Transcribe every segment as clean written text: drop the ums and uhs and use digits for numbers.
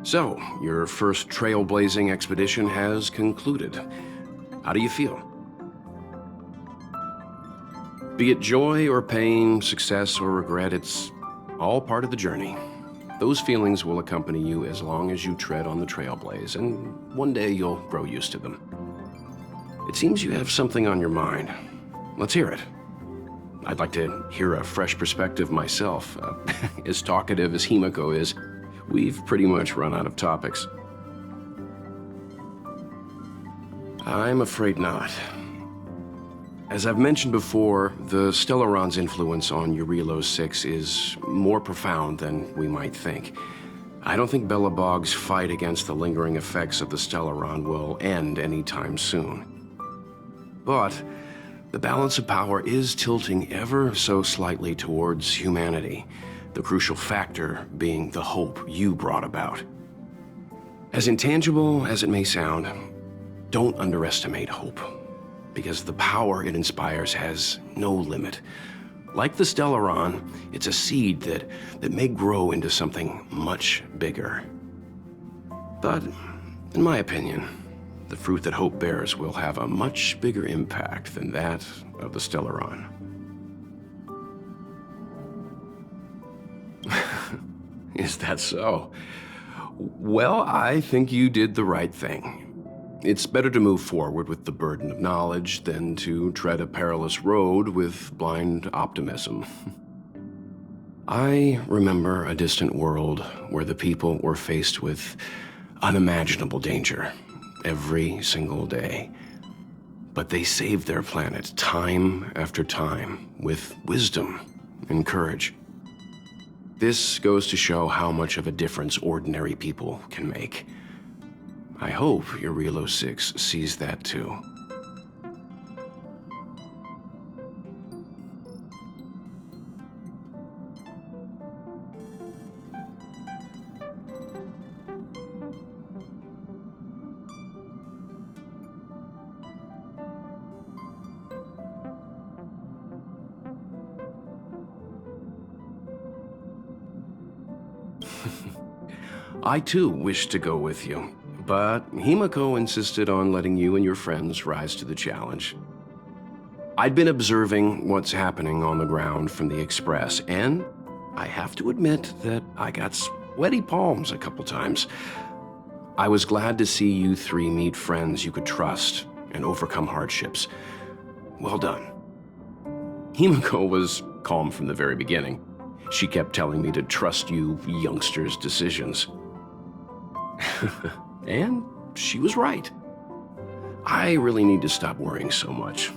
So, your first trailblazing expedition has concluded. How do you feel? Be it joy or pain, success or regret, it's all part of the journey. Those feelings will accompany you as long as you tread on the trailblaze, and one day you'll grow used to them. It seems you have something on your mind. Let's hear it. I'd like to hear a fresh perspective myself. As talkative as Himiko is, we've pretty much run out of topics. I'm afraid not. As I've mentioned before, the Stellaron's influence on Eurilo 6 is more profound than we might think. I don't think Belobog's fight against the lingering effects of the Stellaron will end anytime soon. But the balance of power is tilting ever so slightly towards humanity, the crucial factor being the hope you brought about. As intangible as it may sound, don't underestimate hope, because the power it inspires has no limit. Like the Stellaron, it's a seed that may grow into something much bigger. But, in my opinion, the fruit that hope bears will have a much bigger impact than that of the Stellaron. Is that so? Well, I think you did the right thing. It's better to move forward with the burden of knowledge than to tread a perilous road with blind optimism. I remember a distant world where the people were faced with unimaginable danger every single day. But they saved their planet time after time with wisdom and courage. This goes to show how much of a difference ordinary people can make. I hope Eurilo 6 sees that too. I too wish to go with you, but Himiko insisted on letting you and your friends rise to the challenge. I'd been observing what's happening on the ground from the Express, and I have to admit that I got sweaty palms a couple times. I was glad to see you three meet friends you could trust and overcome hardships. Well done. Himiko was calm from the very beginning. She kept telling me to trust you youngsters' decisions. And she was right. I really need to stop worrying so much.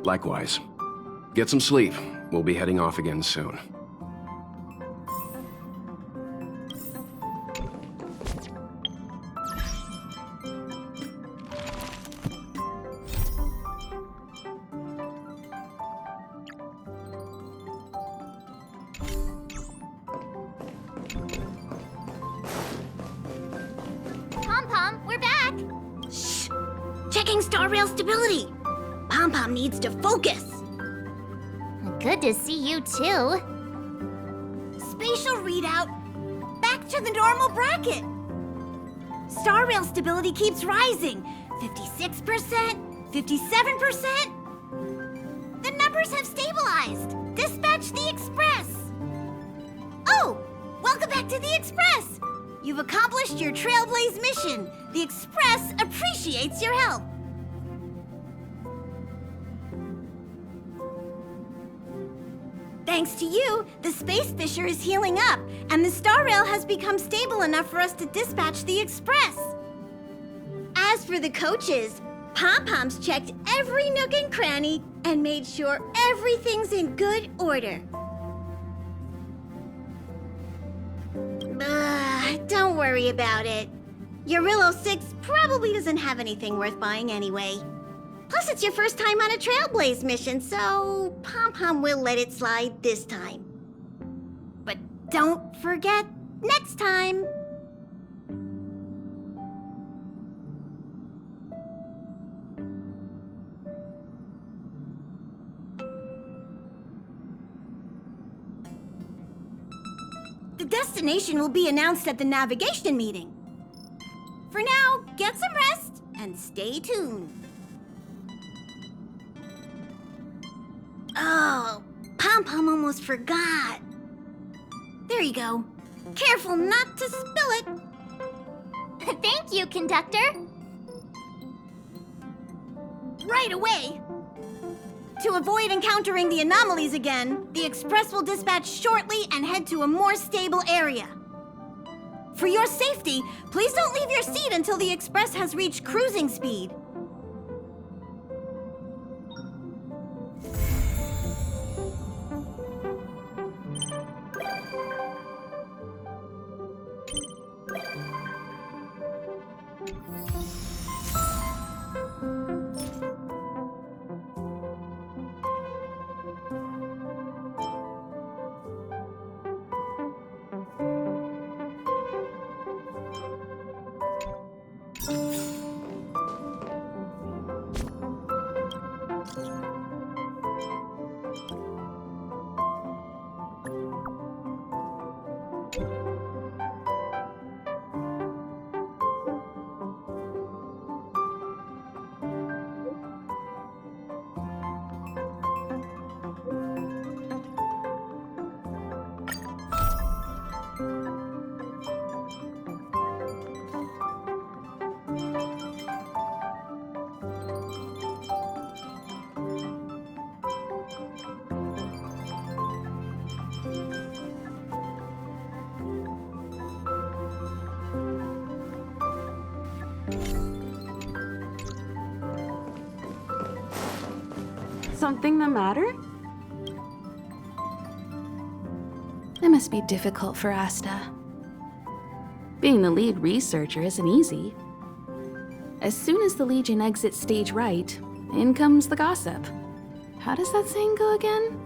Likewise. Get some sleep. We'll be heading off again soon. We're back! Shh! Checking star rail stability! Pom-Pom needs to focus! Good to see you too. Spatial readout! Back to the normal bracket! Star rail stability keeps rising! 56%, 57%! The numbers have stabilized! Dispatch the Express! Oh! Welcome back to the Express! You've accomplished your Trailblaze mission. The Express appreciates your help. Thanks to you, the Space Fisher is healing up, and the Star Rail has become stable enough for us to dispatch the Express. As for the coaches, Pom-Pom's checked every nook and cranny and made sure everything's in good order. Don't worry about it. Eurilo 6 probably doesn't have anything worth buying anyway. Plus, it's your first time on a Trailblaze mission, so Pom-Pom will let it slide this time. But don't forget, next time! destination will be announced at the navigation meeting. For now, get some rest and stay tuned. Oh, Pom-Pom almost forgot. There you go. Careful not to spill it. Thank you, conductor. Right away. To avoid encountering the anomalies again, the express will dispatch shortly and head to a more stable area. For your safety, please don't leave your seat until the express has reached cruising speed. Something the matter? It must be difficult for Asta. Being the lead researcher isn't easy. As soon as the Legion exits stage right, in comes the gossip. How does that saying go again?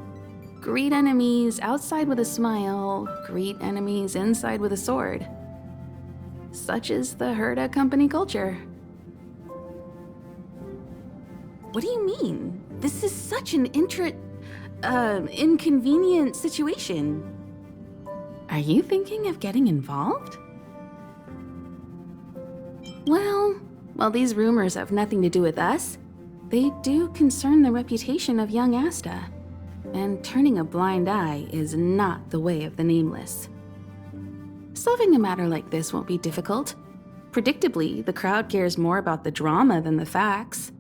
Greet enemies outside with a smile, greet enemies inside with a sword. Such is the Herda company culture. What do you mean? This is such an inconvenient situation. Are you thinking of getting involved? Well, while these rumors have nothing to do with us, they do concern the reputation of young Asta. And turning a blind eye is not the way of the Nameless. Solving a matter like this won't be difficult. Predictably, the crowd cares more about the drama than the facts.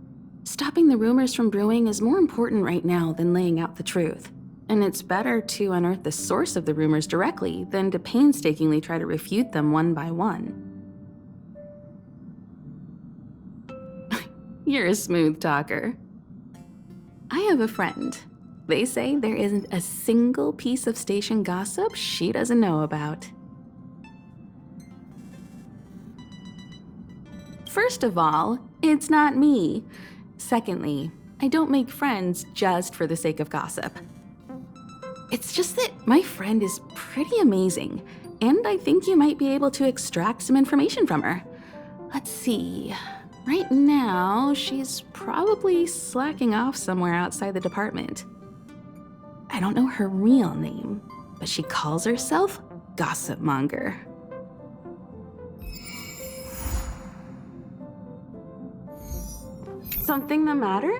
Stopping the rumors from brewing is more important right now than laying out the truth. And it's better to unearth the source of the rumors directly than to painstakingly try to refute them one by one. You're a smooth talker. I have a friend. They say there isn't a single piece of station gossip she doesn't know about. First of all, it's not me. Secondly, I don't make friends just for the sake of gossip. It's just that my friend is pretty amazing, and I think you might be able to extract some information from her. Let's see. Right now, she's probably slacking off somewhere outside the department. I don't know her real name, but she calls herself Gossip Monger. Something the matter?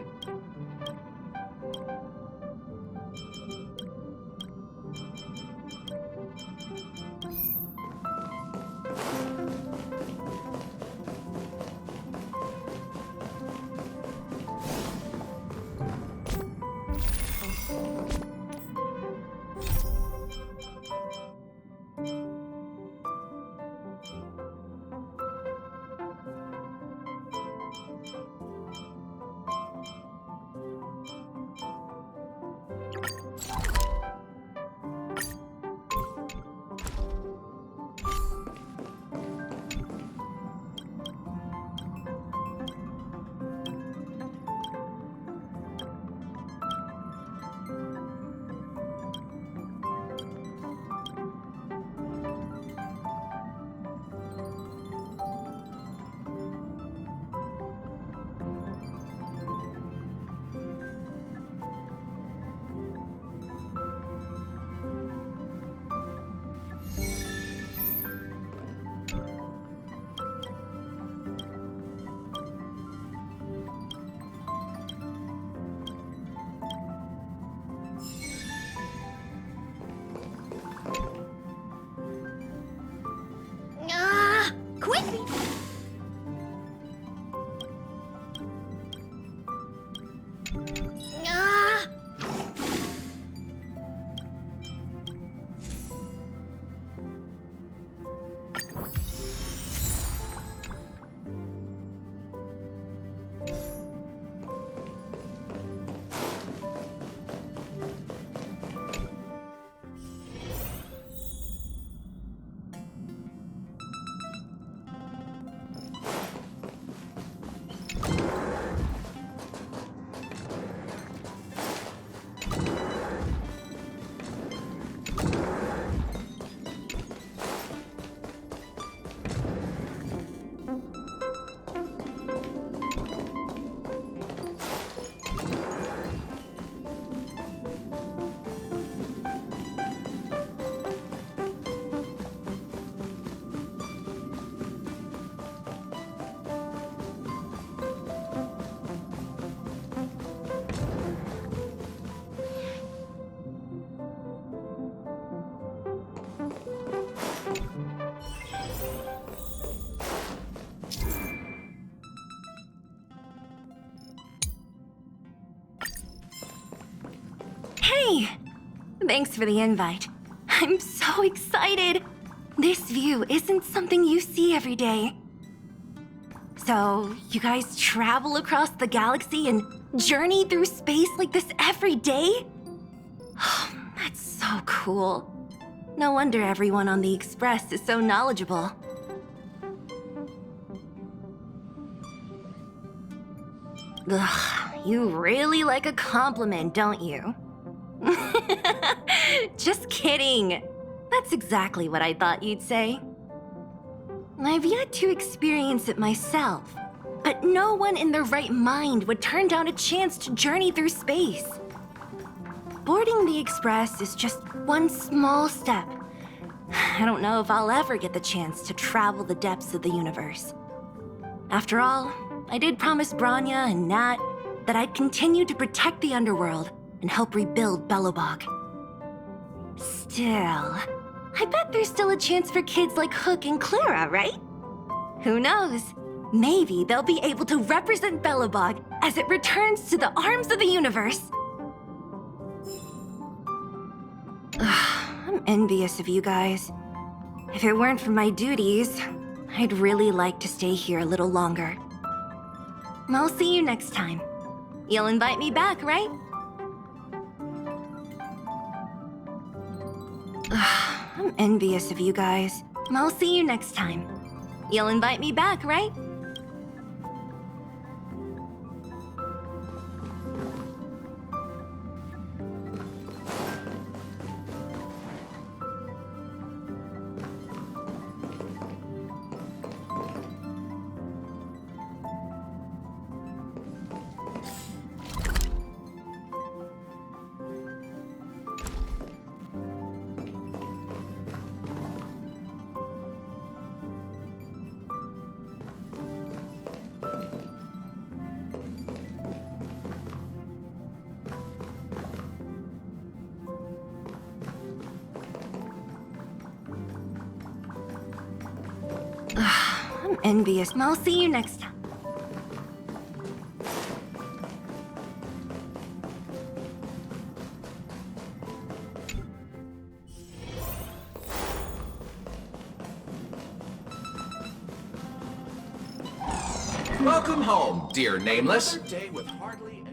Ah! Hey! Thanks for the invite. I'm so excited! This view isn't something you see every day. So, you guys travel across the galaxy and journey through space like this every day? That's so cool. No wonder everyone on the Express is so knowledgeable. Ugh, you really like a compliment, don't you? Just kidding. That's exactly what I thought you'd say. I've yet to experience it myself, but no one in their right mind would turn down a chance to journey through space. Boarding the Express is just one small step. I don't know if I'll ever get the chance to travel the depths of the universe. After all, I did promise Branya and Nat that I'd continue to protect the underworld and help rebuild Belobog. Still, I bet there's still a chance for kids like Hook and Clara, right? Who knows? Maybe they'll be able to represent Belobog as it returns to the arms of the universe. I'm envious of you guys. If it weren't for my duties, I'd really like to stay here a little longer. I'll see you next time. You'll invite me back, right? I'm envious of you guys. I'll see you next time. You'll invite me back, right? I'm envious. I'll see you next time. Welcome home, dear Nameless. Day with hardly any...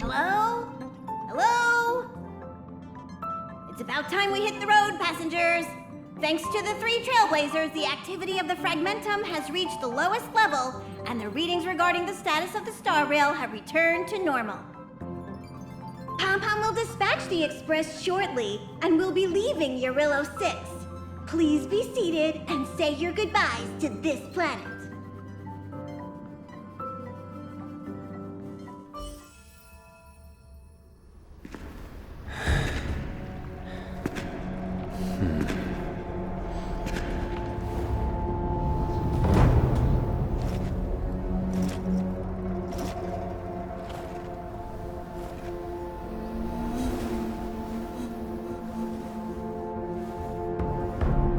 Hello? Hello? It's about time we hit the road, passengers. Thanks to the 3 Trailblazers, the activity of the Fragmentum has reached the lowest level, and the readings regarding the status of the Star Rail have returned to normal. Pom-Pom will dispatch the Express shortly, and we'll be leaving Eurillo 6. Please be seated and say your goodbyes to this planet.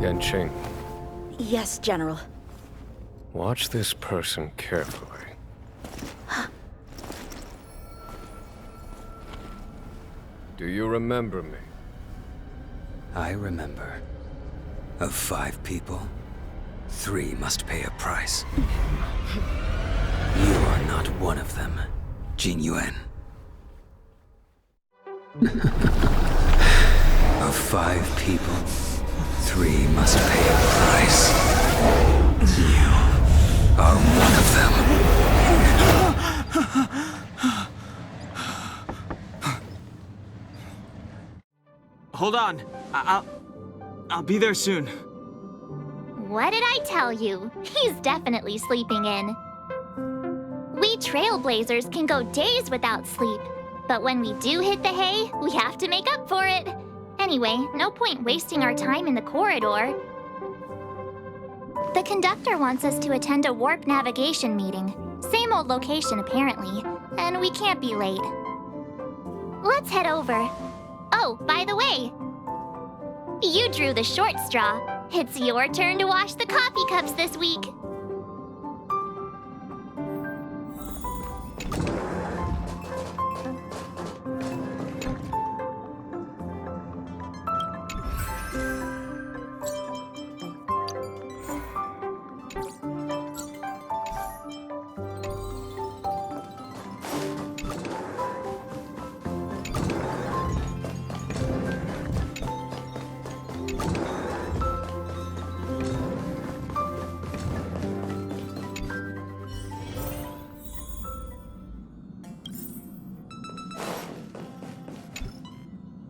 Yanqing, Yes, General. watch this person carefully. Do you remember me? I remember. Of 5 people, 3 must pay a price. You are not one of them, Jin Yuan. Of 5 people, 3 must pay a price. You are one of them. Hold on. I'll be there soon. What did I tell you? He's definitely sleeping in. We Trailblazers can go days without sleep. But when we do hit the hay, we have to make up for it. Anyway, no point wasting our time in the corridor. The conductor wants us to attend a warp navigation meeting. Same old location, apparently. And we can't be late. Let's head over. Oh, by the way, you drew the short straw. It's your turn to wash the coffee cups this week.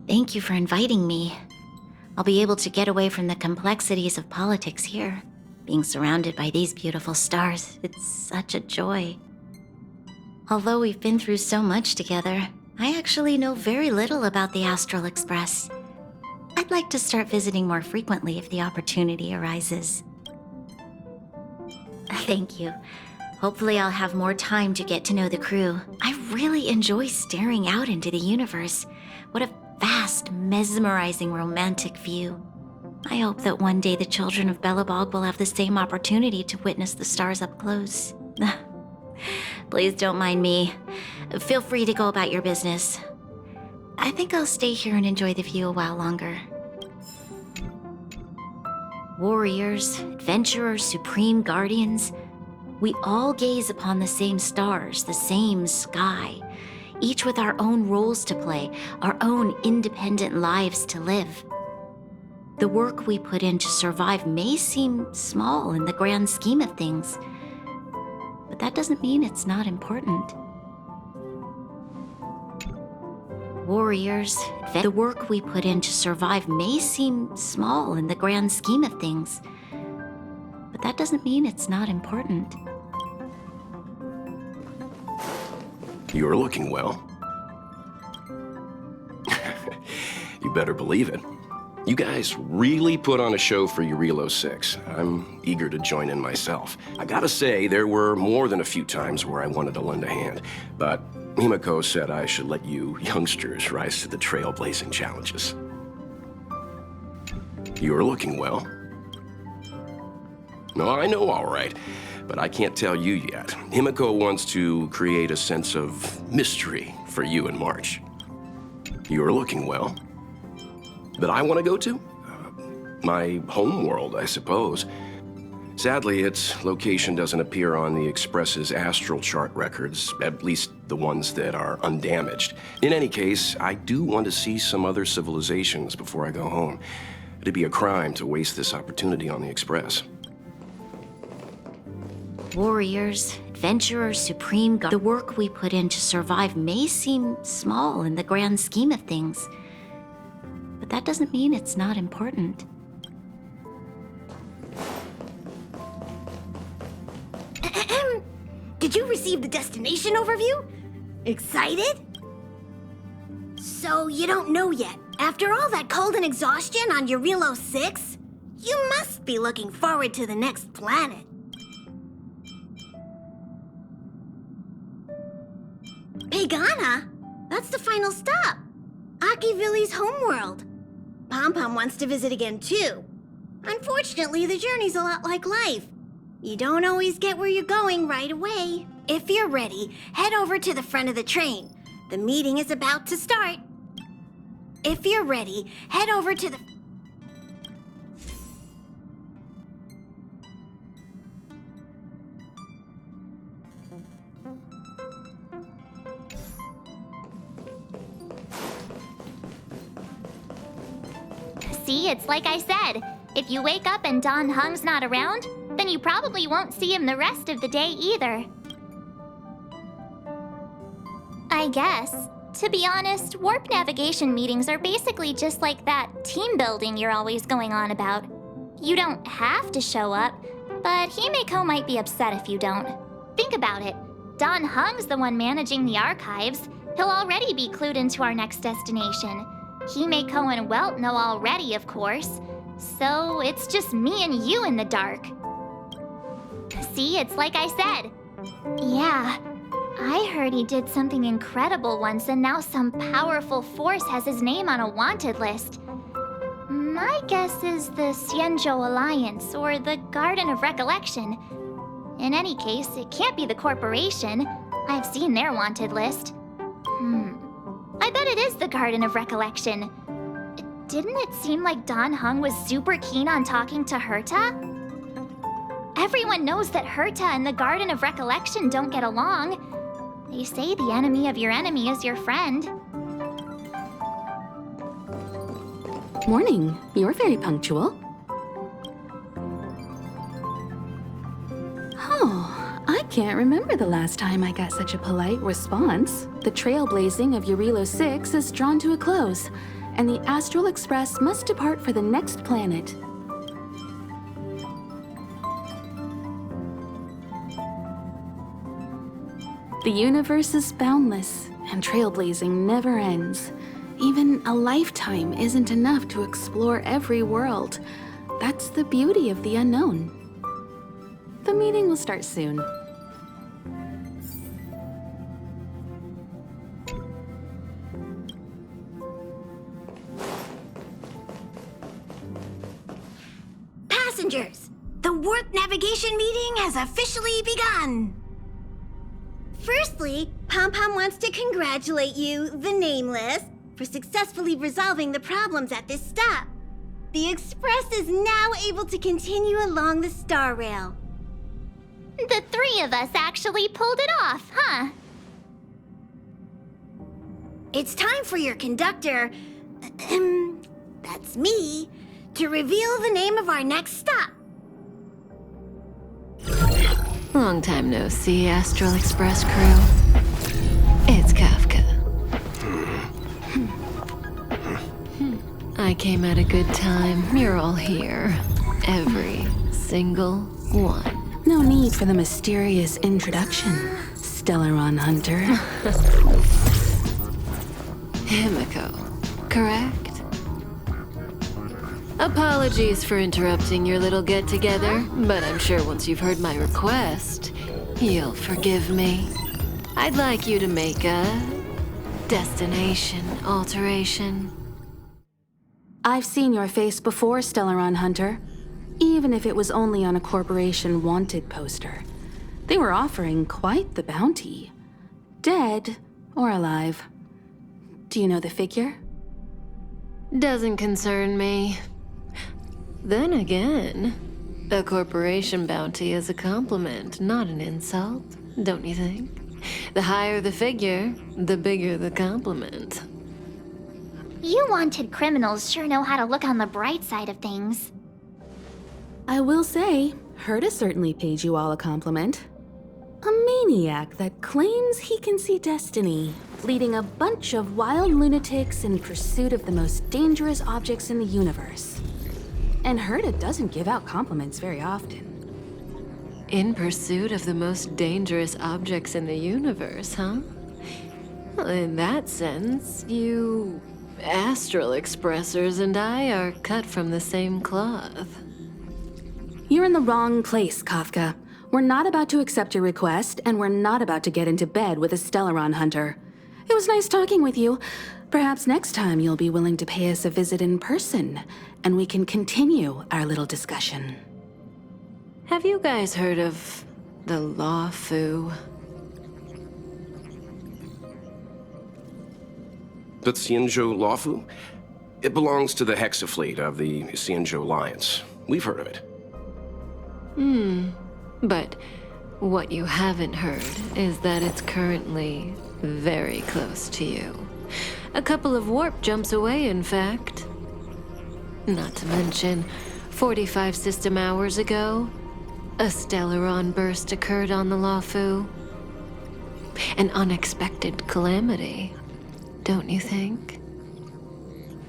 Thank you for inviting me. I'll be able to get away from the complexities of politics here. Being surrounded by these beautiful stars, it's such a joy. Although we've been through so much together, I actually know very little about the Astral Express. I'd like to start visiting more frequently if the opportunity arises. Thank you. Hopefully I'll have more time to get to know the crew. I really enjoy staring out into the universe. What a vast, mesmerizing, romantic view. I hope that one day the children of Belobog will have the same opportunity to witness the stars up close. Please don't mind me. Feel free to go about your business. I think I'll stay here and enjoy the view a while longer. Warriors, adventurers, supreme guardians, we all gaze upon the same stars, the same sky, each with our own roles to play, our own independent lives to live. The work we put in to survive may seem small in the grand scheme of things, but that doesn't mean it's not important. Warriors, the work we put in to survive may seem small in the grand scheme of things, but that doesn't mean it's not important. You're looking well. You better believe it. You guys really put on a show for Eurillo 6. I'm eager to join in myself. I gotta say, there were more than a few times where I wanted to lend a hand, but Himiko said I should let you youngsters rise to the trailblazing challenges. You're looking well. No, I know, all right. But I can't tell you yet. Himiko wants to create a sense of mystery for you in March. You're looking well. That I want to go to? My home world, I suppose. Sadly, its location doesn't appear on the Express's astral chart records, at least the ones that are undamaged. In any case, I do want to see some other civilizations before I go home. It'd be a crime to waste this opportunity on the Express. Warriors, adventurers, supreme god. The work we put in to survive may seem small in the grand scheme of things, but that doesn't mean it's not important. Did you receive the destination overview? Excited? So you don't know yet. After all that cold and exhaustion on Eurilo 6, you must be looking forward to the next planet. Pagana? That's the final stop. Akivilli's homeworld. Pom-Pom wants to visit again too. Unfortunately, the journey's a lot like life. You don't always get where you're going right away. If you're ready, head over to the front of the train. The meeting is about to start. If you're ready, head over to the... See, it's like I said. If you wake up and Don Hung's not around, then you probably won't see him the rest of the day either. I guess. To be honest, warp navigation meetings are basically just like that team building you're always going on about. You don't have to show up, but Himeko might be upset if you don't. Think about it. Don Hung's the one managing the archives. He'll already be clued into our next destination. Himeko and Welt know already, of course. So it's just me and you in the dark. See, it's like I said. Yeah, I heard he did something incredible once, and now some powerful force has his name on a wanted list. My guess is the Xianzhou Alliance, or the Garden of Recollection. In any case, it can't be the corporation. I've seen their wanted list. I bet it is the Garden of Recollection. Didn't it seem like Don Hung was super keen on talking to Herta? Everyone knows that Herta and the Garden of Recollection don't get along. They say the enemy of your enemy is your friend. Morning. You're very punctual. Oh, I can't remember the last time I got such a polite response. The trailblazing of Eurilo 6 is drawn to a close, and the Astral Express must depart for the next planet. The universe is boundless, and trailblazing never ends. Even a lifetime isn't enough to explore every world. That's the beauty of the unknown. The meeting will start soon. Passengers, the warp navigation meeting has officially begun. Firstly, Pom-Pom wants to congratulate you, the Nameless, for successfully resolving the problems at this stop. The Express is now able to continue along the Star Rail. The three of us actually pulled it off, huh? It's time for your conductor, that's me, to reveal the name of our next stop. Long time no see, Astral Express crew. It's Kafka. I came at a good time. You're all here. Every single one. No need for the mysterious introduction, Stellaron Hunter. Himeko, correct? Apologies for interrupting your little get-together, but I'm sure once you've heard my request, you'll forgive me. I'd like you to make a destination alteration. I've seen your face before, Stellaron Hunter. Even if it was only on a corporation wanted poster. They were offering quite the bounty. Dead or alive. Do you know the figure? Doesn't concern me. Then again, a corporation bounty is a compliment, not an insult, don't you think? The higher the figure, the bigger the compliment. You wanted criminals sure know how to look on the bright side of things. I will say, Herta certainly paid you all a compliment. A maniac that claims he can see destiny, leading a bunch of wild lunatics in pursuit of the most dangerous objects in the universe. And Herta doesn't give out compliments very often. In pursuit of the most dangerous objects in the universe, huh? Well, in that sense, you astral expressors and I are cut from the same cloth. You're in the wrong place, Kafka. We're not about to accept your request, and we're not about to get into bed with a Stellaron hunter. It was nice talking with you. Perhaps next time you'll be willing to pay us a visit in person, and we can continue our little discussion. Have you guys heard of the Law Fu? The Xianzhou Lawfu? It belongs to the Hexafleet of the Xianzhou Alliance. We've heard of it. But what you haven't heard is that it's currently very close to you. A couple of warp jumps away, in fact. Not to mention, 45 system hours ago, a Stellaron burst occurred on the Lawfu. An unexpected calamity, don't you think?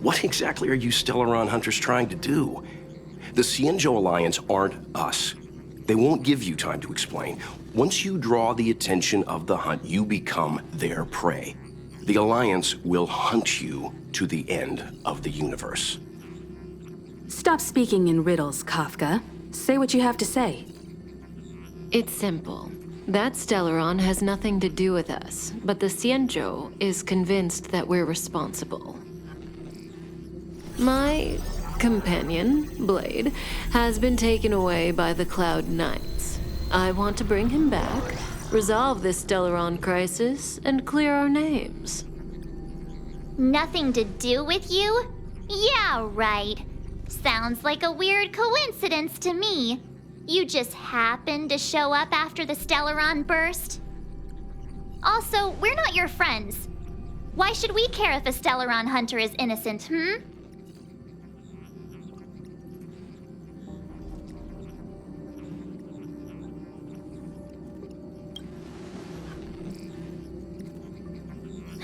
What exactly are you Stellaron hunters trying to do? The Xianzhou Alliance aren't us. They won't give you time to explain. Once you draw the attention of the hunt, you become their prey. The Alliance will hunt you to the end of the universe. Stop speaking in riddles, Kafka. Say what you have to say. It's simple. That Stellaron has nothing to do with us, but the Xianzhou is convinced that we're responsible. My companion, Blade, has been taken away by the Cloud Knights. I want to bring him back, resolve this Stellaron crisis, and clear our names. Nothing to do with you? Yeah, right. Sounds like a weird coincidence to me. You just happened to show up after the Stellaron burst? Also, we're not your friends. Why should we care if a Stellaron hunter is innocent,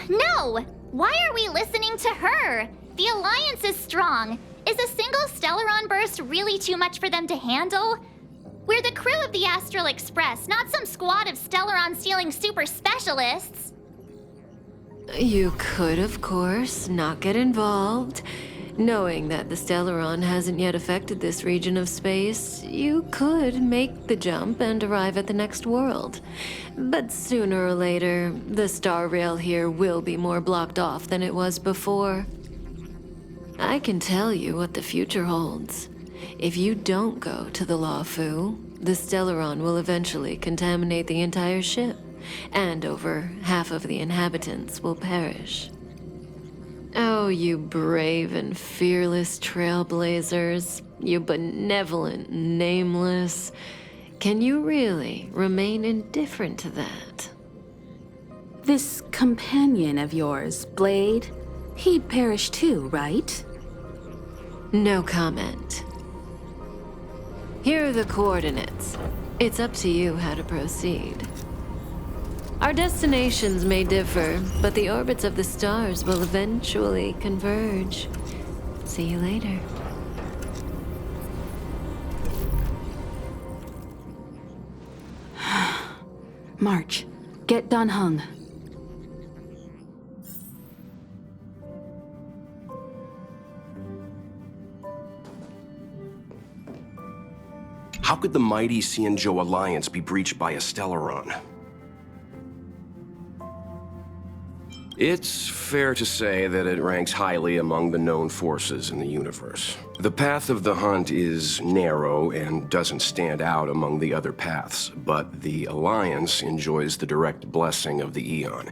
No! Why are we listening to her? The Alliance is strong. Is a single Stellaron burst really too much for them to handle? We're the crew of the Astral Express, not some squad of Stellaron-stealing super specialists. You could, of course, not get involved. Knowing that the Stellaron hasn't yet affected this region of space, you could make the jump and arrive at the next world. But sooner or later, the star rail here will be more blocked off than it was before. I can tell you what the future holds. If you don't go to the Lawfu, the Stellaron will eventually contaminate the entire ship, and over half of the inhabitants will perish. Oh, you brave and fearless trailblazers, you benevolent nameless. Can you really remain indifferent to that? This companion of yours, Blade, he'd perish too, right? No comment. Here are the coordinates. It's up to you how to proceed. Our destinations may differ, but the orbits of the stars will eventually converge. See you later. March, get done hung. How could the mighty Xianzhou Alliance be breached by a Stellaron? It's fair to say that it ranks highly among the known forces in the universe. The path of the hunt is narrow and doesn't stand out among the other paths, but the Alliance enjoys the direct blessing of the Eon.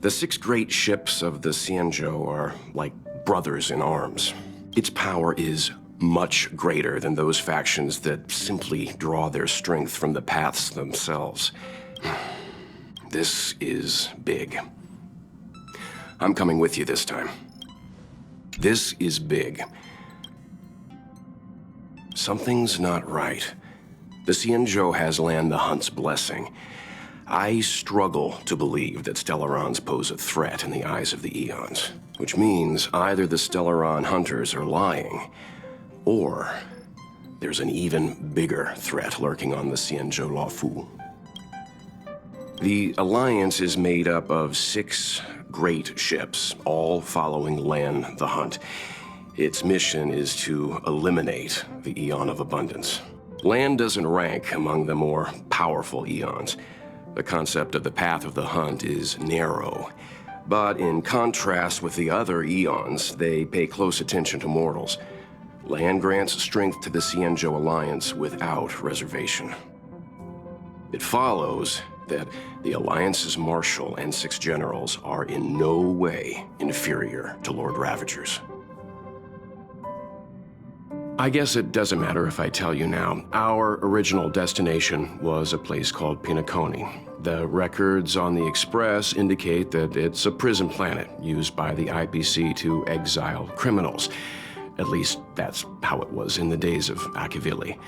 The 6 great ships of the Xianzhou are like brothers in arms. Its power is much greater than those factions that simply draw their strength from the paths themselves. This is big. I'm coming with you this time. This is big. Something's not right. The Xianzhou has Lan the Hunt's blessing. I struggle to believe that Stellarons pose a threat in the eyes of the Eons, which means either the Stellaron hunters are lying, or there's an even bigger threat lurking on the Xianzhou Luofu. The Alliance is made up of 6 great ships, all following Lan the Hunt. Its mission is to eliminate the Eon of Abundance. Lan doesn't rank among the more powerful Eons. The concept of the Path of the Hunt is narrow. But in contrast with the other Eons, they pay close attention to mortals. Lan grants strength to the Xianzhou Alliance without reservation. It follows that the Alliance's Marshal and 6 generals are in no way inferior to Lord Ravagers. I guess it doesn't matter if I tell you now. Our original destination was a place called Pinaconi. The records on the Express indicate that it's a prison planet used by the IPC to exile criminals. At least that's how it was in the days of Akivili.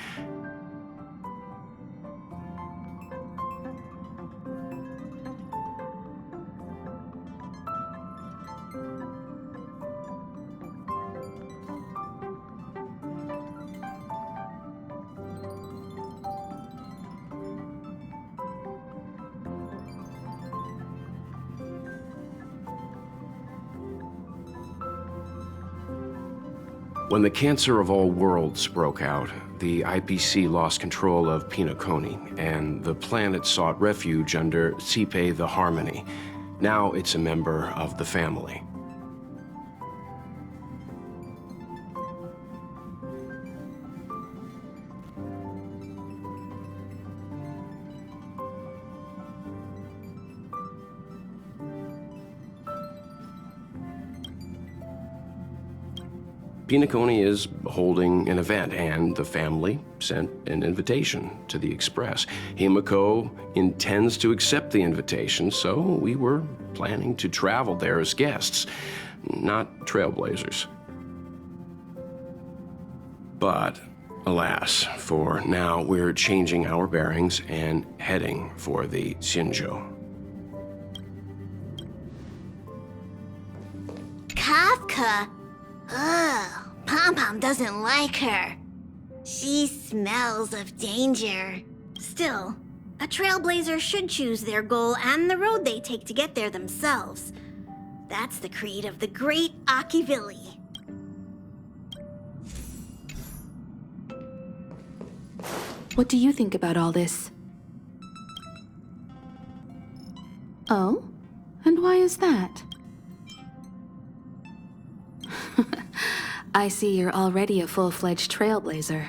When the Cancer of All Worlds broke out, the IPC lost control of Pinaconi, and the planet sought refuge under Cipe the Harmony. Now it's a member of the family. Pinaconi is holding an event, and the family sent an invitation to the Express. Himiko intends to accept the invitation, so we were planning to travel there as guests, not trailblazers. But, alas, for now we're changing our bearings and heading for the Xianzhou. Kafka? Ugh, Pom-Pom doesn't like her. She smells of danger. Still, a trailblazer should choose their goal and the road they take to get there themselves. That's the creed of the great Akivili. What do you think about all this? Oh? And why is that? I see you're already a full-fledged trailblazer.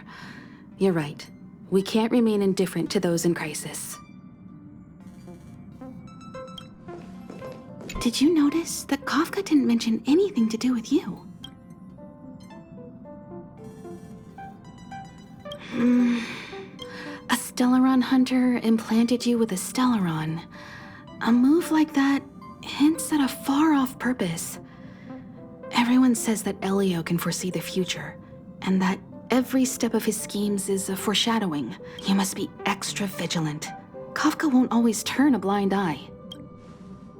You're right. We can't remain indifferent to those in crisis. Did you notice that Kafka didn't mention anything to do with you? A Stellaron hunter implanted you with a Stellaron. A move like that hints at a far-off purpose. Everyone says that Elio can foresee the future, and that every step of his schemes is a foreshadowing. You must be extra vigilant. Kafka won't always turn a blind eye.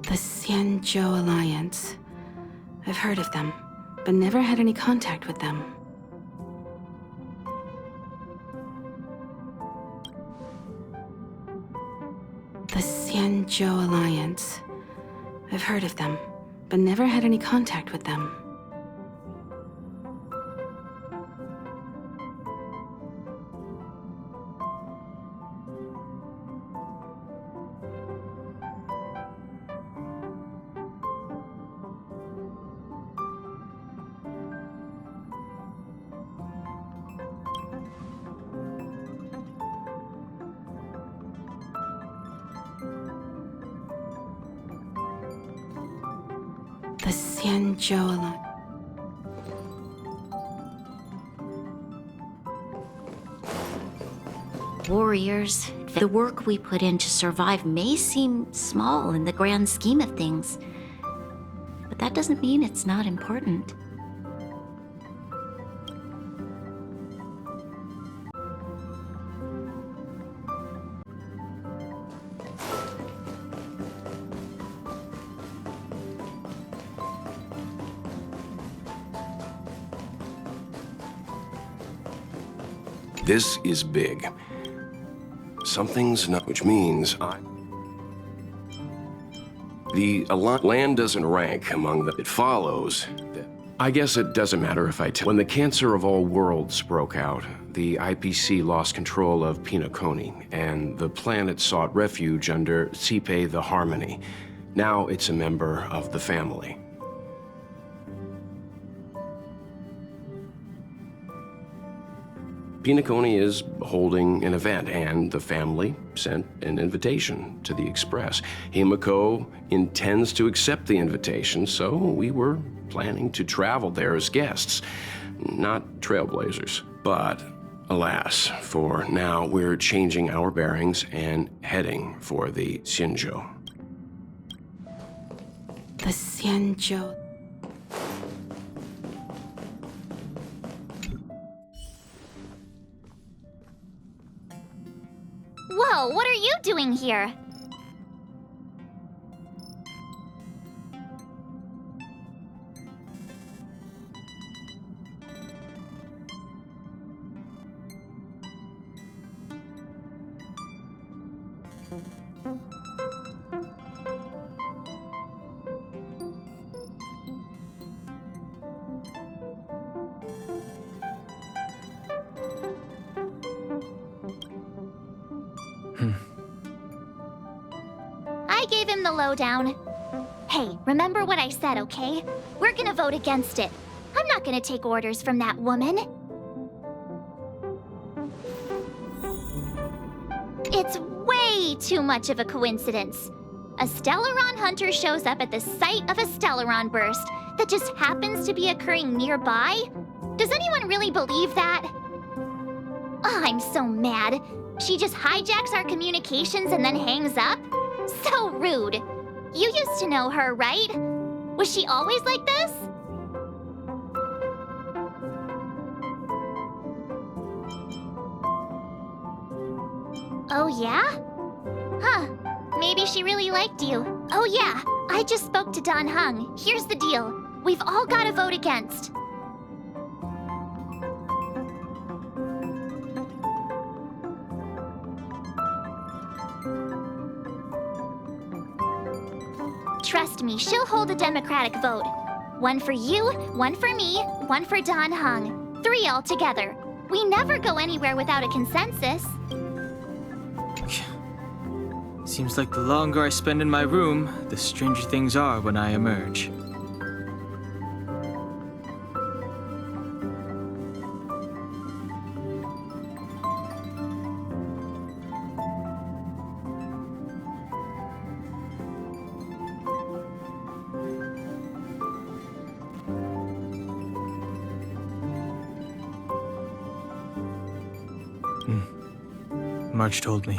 The Xianzhou Alliance. I've heard of them, but never had any contact with them. The Xianzhou Alliance. I've heard of them, but never had any contact with them. The Xianzhou Alliance. Warriors, The work we put in to survive may seem small in the grand scheme of things, but that doesn't mean it's not important. This is big. Something's not, which means the land doesn't rank among the. It follows that. I guess it doesn't matter if I tell. When the cancer of all worlds broke out, the IPC lost control of Pinoconi, and the planet sought refuge under Cipe the Harmony. Now it's a member of the family. Pinoconi is holding an event, and the family sent an invitation to the Express. Himiko intends to accept the invitation, so we were planning to travel there as guests, not trailblazers. But alas, for now we're changing our bearings and heading for the Xianzhou. The Xianzhou. Whoa, what are you doing here? I gave him the lowdown. Hey, remember what I said, okay? We're gonna vote against it. I'm not gonna take orders from that woman. It's way too much of a coincidence. A Stellaron hunter shows up at the site of a Stellaron burst that just happens to be occurring nearby? Does anyone really believe that? Oh, I'm so mad. She just hijacks our communications and then hangs up? So rude. You used to know her, right? Was she always like this? Oh, yeah? Huh. Maybe she really liked you. Oh, yeah. I just spoke to Don Hung. Here's the deal. We've all got to vote against. Trust me, she'll hold a democratic vote. One for you, one for me, one for Don Hung. 3 altogether. We never go anywhere without a consensus. Seems like the longer I spend in my room, the stranger things are when I emerge. March told me.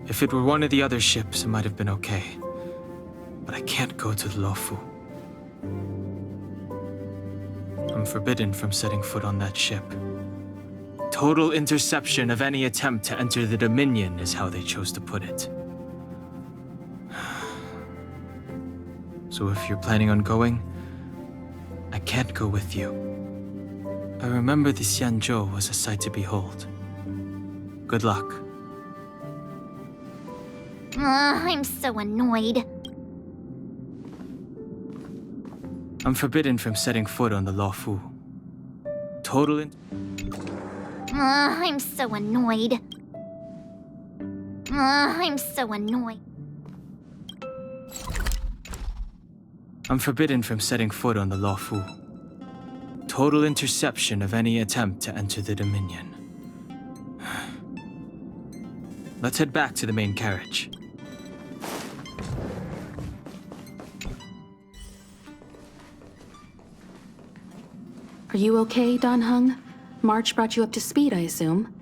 If it were one of the other ships, it might have been okay. But I can't go to the Luofu. I'm forbidden from setting foot on that ship. Total interception of any attempt to enter the Dominion is how they chose to put it. So if you're planning on going, I can't go with you. I remember the Xianzhou was a sight to behold. Good luck. I'm so annoyed. I'm forbidden from setting foot on the Luofu. Total I'm so annoyed. I'm so annoyed. I'm forbidden from setting foot on the Luofu. Total interception of any attempt to enter the Dominion. Let's head back to the main carriage. Are you okay, Don Hung? March brought you up to speed, I assume.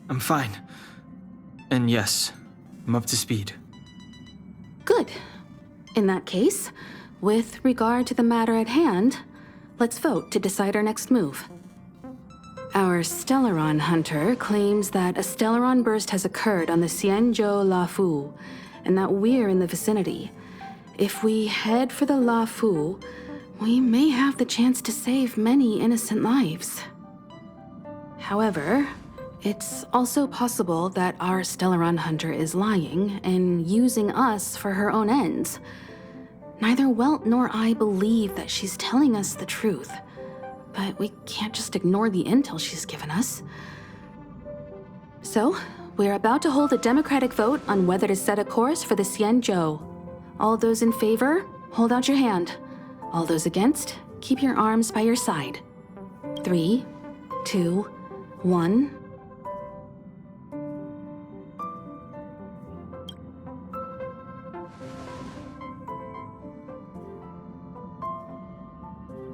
I'm fine. And yes, I'm up to speed. Good. In that case, with regard to the matter at hand, let's vote to decide our next move. Our Stellaron hunter claims that a Stellaron burst has occurred on the Xianzhou Lafu, and that we're in the vicinity. If we head for the Lafu, we may have the chance to save many innocent lives. However, it's also possible that our Stellaron hunter is lying and using us for her own ends. Neither Welt nor I believe that she's telling us the truth, but we can't just ignore the intel she's given us. So, we're about to hold a democratic vote on whether to set a course for the Xianzhou. All those in favor, hold out your hand. All those against, keep your arms by your side. 3, 2, 1.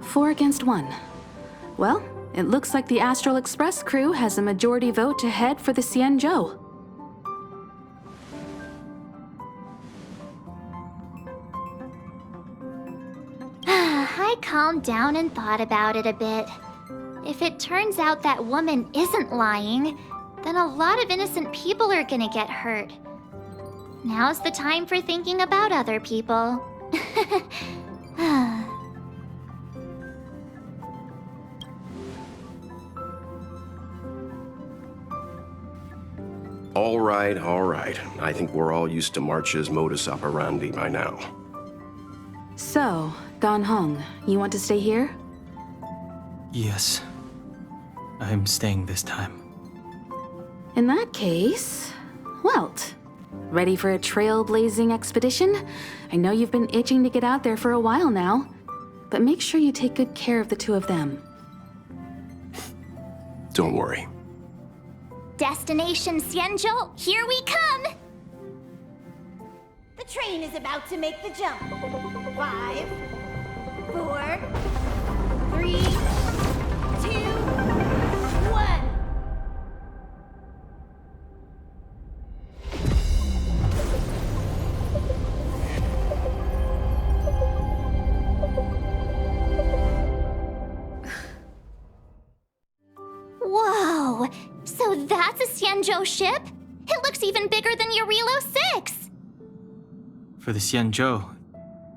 Four against 1. Well, it looks like the Astral Express crew has a majority vote to head for the Xianzhou. I calmed down and thought about it a bit. If it turns out that woman isn't lying, then a lot of innocent people are gonna get hurt. Now's the time for thinking about other people. All right, all right. I think we're all used to March's modus operandi by now. So, Dan Heng, you want to stay here? Yes. I'm staying this time. In that case, Welt, ready for a trailblazing expedition? I know you've been itching to get out there for a while now, but make sure you take good care of the two of them. Don't worry. Destination Xianzhou, here we come! The train is about to make the jump. 5, 4, 3, 2, 1. Whoa! So that's a Xianzhou ship? It looks even bigger than Eurilo 6! For the Xianzhou,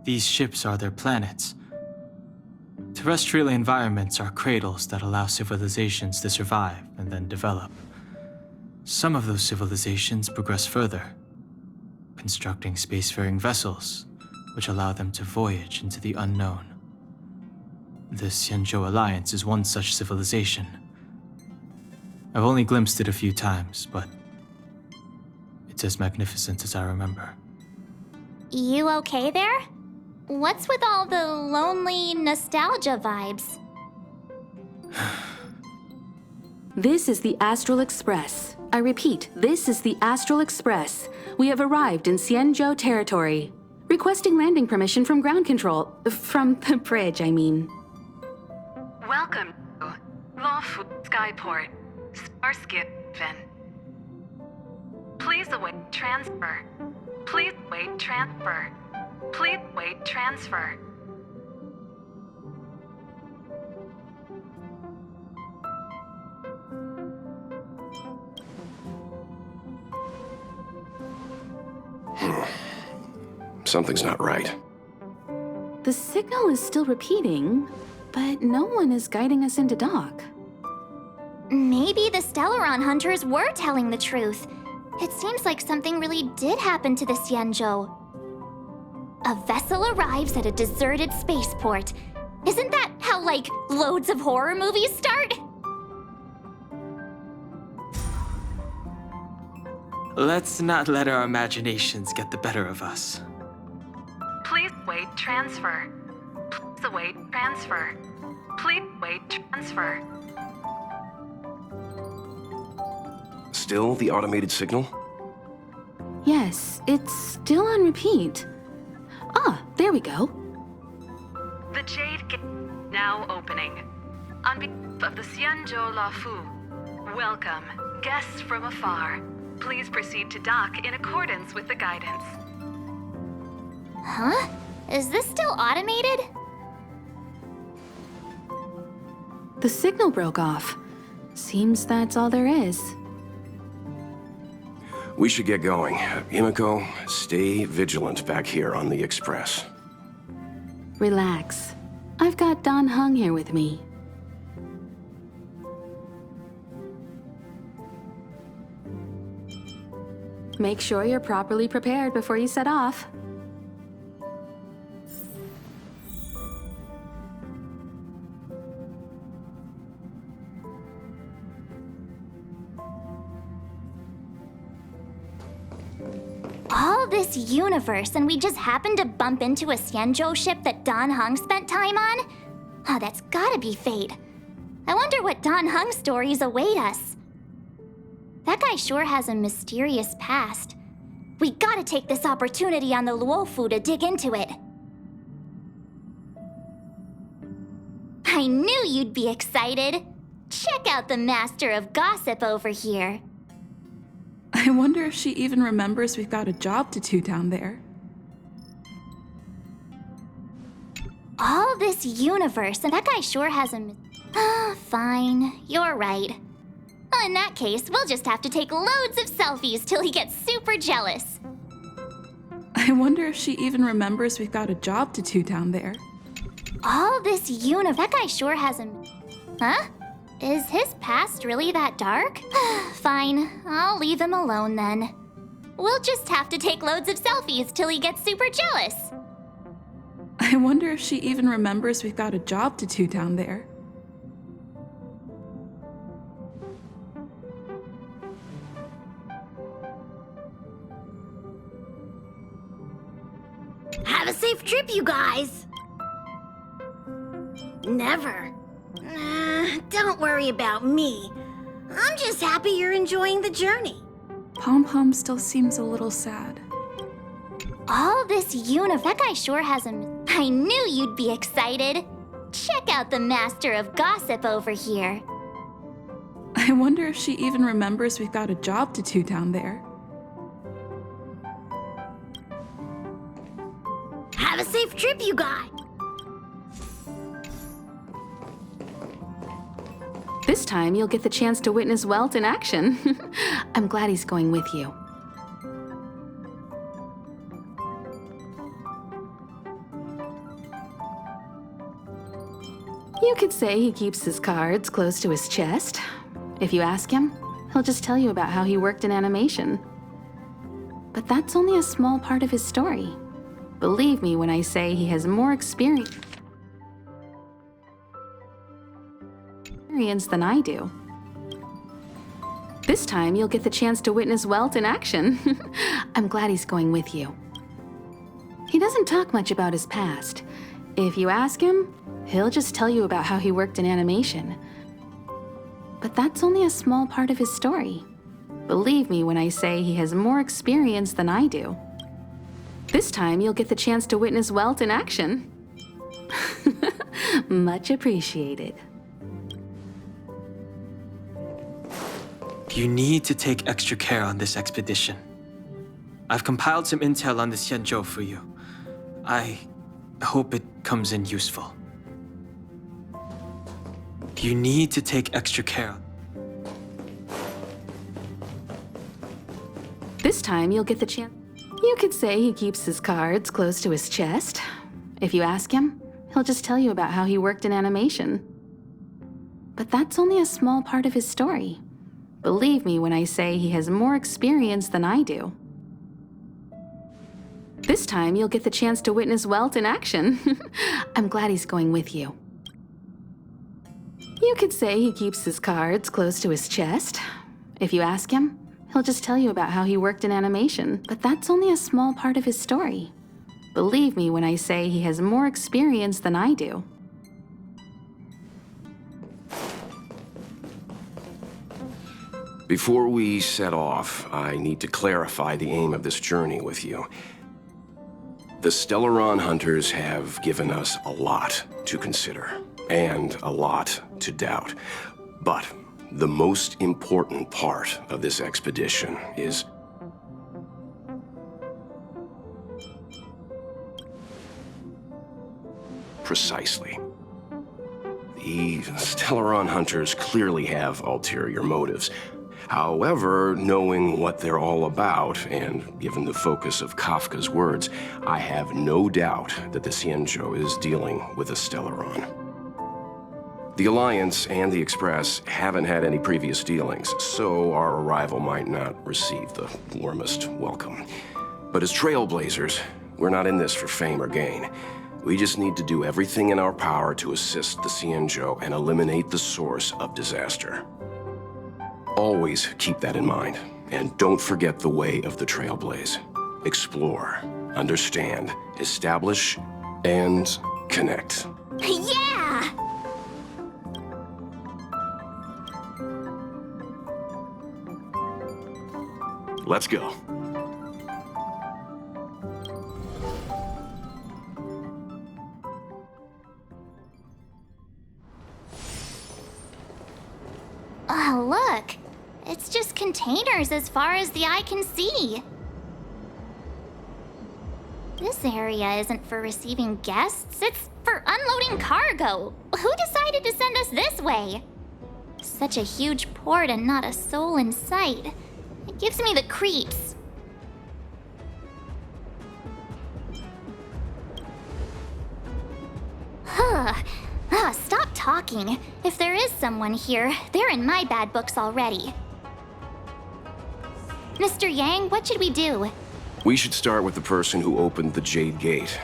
these ships are their planets. Terrestrial environments are cradles that allow civilizations to survive and then develop. Some of those civilizations progress further, constructing spacefaring vessels, which allow them to voyage into the unknown. The Xianzhou Alliance is one such civilization. I've only glimpsed it a few times, but it's as magnificent as I remember. You okay there? What's with all the lonely nostalgia vibes? This is the Astral Express. I repeat, this is the Astral Express. We have arrived in Xianzhou territory. Requesting landing permission from ground control. From the bridge, I mean. Welcome to Lawfu Skyport, Starskin. Please await transfer. Please wait transfer. Please wait transfer. Something's not right. The signal is still repeating, but no one is guiding us into dock. Maybe the Stellaron hunters were telling the truth. It seems like something really did happen to the Xianzhou. A vessel arrives at a deserted spaceport. Isn't that how, like, loads of horror movies start? Let's not let our imaginations get the better of us. Please wait transfer. Please await transfer. Please wait transfer. Still the automated signal? Yes, it's still on repeat. Ah, there we go. The Jade Gate now opening. On of the Xianzhou Lafu. Welcome, guests from afar. Please proceed to dock in accordance with the guidance. Huh? Is this still automated? The signal broke off. Seems that's all there is. We should get going. Himiko, stay vigilant back here on the Express. Relax. I've got Don Hung here with me. Make sure you're properly prepared before you set off. All this universe, and we just happened to bump into a Xianzhou ship that Don Hung spent time on? Oh, that's gotta be fate. I wonder what Don Hung's stories await us. That guy sure has a mysterious past. We gotta take this opportunity on the Luofu to dig into it. I knew you'd be excited. Check out the master of gossip over here. I wonder if she even remembers we've got a job to do down there. All this universe, and that guy sure has a... Fine, you're right. In that case, we'll just have to take loads of selfies till he gets super jealous. I wonder if she even remembers we've got a job to do down there. All this universe, that guy sure has a... Huh? Is his past really that dark? Fine, I'll leave him alone then. We'll just have to take loads of selfies till he gets super jealous. I wonder if she even remembers we've got a job to do down there. Have a safe trip, you guys! Never. Don't worry about me. I'm just happy you're enjoying the journey. Pom Pom still seems a little sad. All this universe, that guy sure has a... I knew you'd be excited. Check out the master of gossip over here. I wonder if she even remembers we've got a job to do down there. Have a safe trip, you guys! This time, you'll get the chance to witness Welt in action. I'm glad he's going with you. You could say he keeps his cards close to his chest. If you ask him, he'll just tell you about how he worked in animation. But that's only a small part of his story. Believe me when I say he has more experience than I do. This time, you'll get the chance to witness Welt in action. I'm glad he's going with you. He doesn't talk much about his past. If you ask him, he'll just tell you about how he worked in animation. But that's only a small part of his story. Believe me when I say he has more experience than I do. This time, you'll get the chance to witness Welt in action. Much appreciated. You need to take extra care on this expedition. I've compiled some intel on the Xianzhou for you. I hope it comes in useful. You need to take extra care. This time, you'll get the chance. You could say he keeps his cards close to his chest. If you ask him, he'll just tell you about how he worked in animation. But that's only a small part of his story. Believe me when I say he has more experience than I do. This time, you'll get the chance to witness Welt in action. I'm glad he's going with you. You could say he keeps his cards close to his chest. If you ask him, he'll just tell you about how he worked in animation. But that's only a small part of his story. Believe me when I say he has more experience than I do. Before we set off, I need to clarify the aim of this journey with you. The Stellaron hunters have given us a lot to consider, and a lot to doubt. But the most important part of this expedition is... precisely. The Stellaron hunters clearly have ulterior motives. However, knowing what they're all about, and given the focus of Kafka's words, I have no doubt that the Xianzhou is dealing with a Stellaron. The Alliance and the Express haven't had any previous dealings, so our arrival might not receive the warmest welcome. But as trailblazers, we're not in this for fame or gain. We just need to do everything in our power to assist the Xianzhou and eliminate the source of disaster. Always keep that in mind, and don't forget the way of the Trailblaze. Explore, understand, establish, and connect. Yeah! Let's go. Oh, look! It's just containers as far as the eye can see. This area isn't for receiving guests, it's for unloading cargo. Who decided to send us this way? Such a huge port and not a soul in sight. It gives me the creeps. Stop talking. If there is someone here, they're in my bad books already. Mr. Yang, what should we do? We should start with the person who opened the Jade Gate.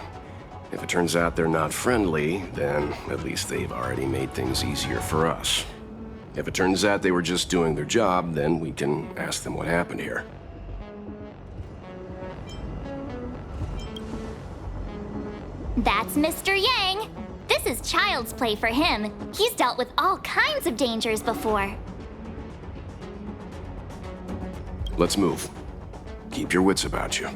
If it turns out they're not friendly, then at least they've already made things easier for us. If it turns out they were just doing their job, then we can ask them what happened here. That's Mr. Yang. This is child's play for him. He's dealt with all kinds of dangers before. Let's move. Keep your wits about you.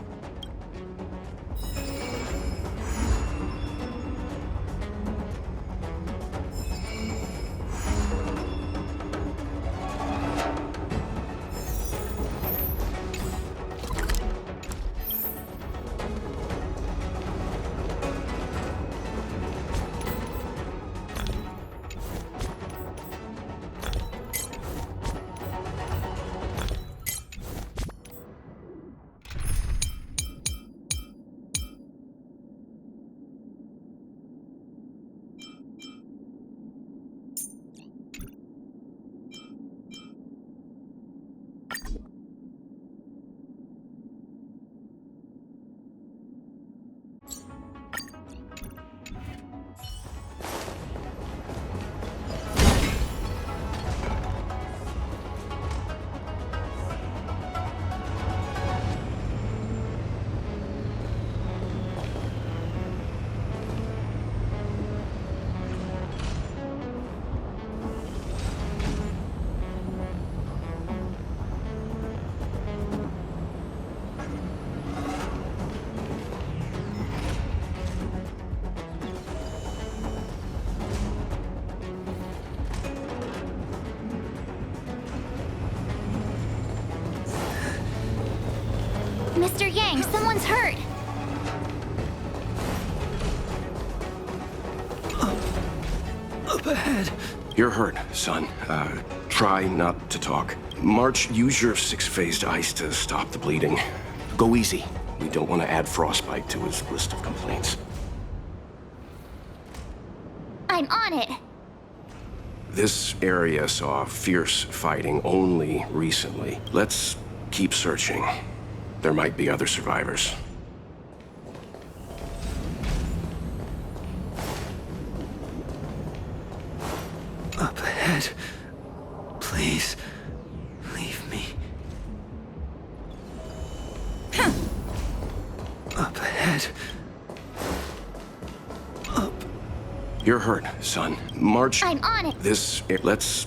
Mr. Yang, someone's hurt. Up ahead. You're hurt, son. Try not to talk. March, use your six-phased ice to stop the bleeding. Go easy. We don't want to add frostbite to his list of complaints. I'm on it. This area saw fierce fighting only recently. Let's keep searching. There might be other survivors. Up ahead. Please, leave me. Up ahead. Up. You're hurt, son. March. I'm on it. Let's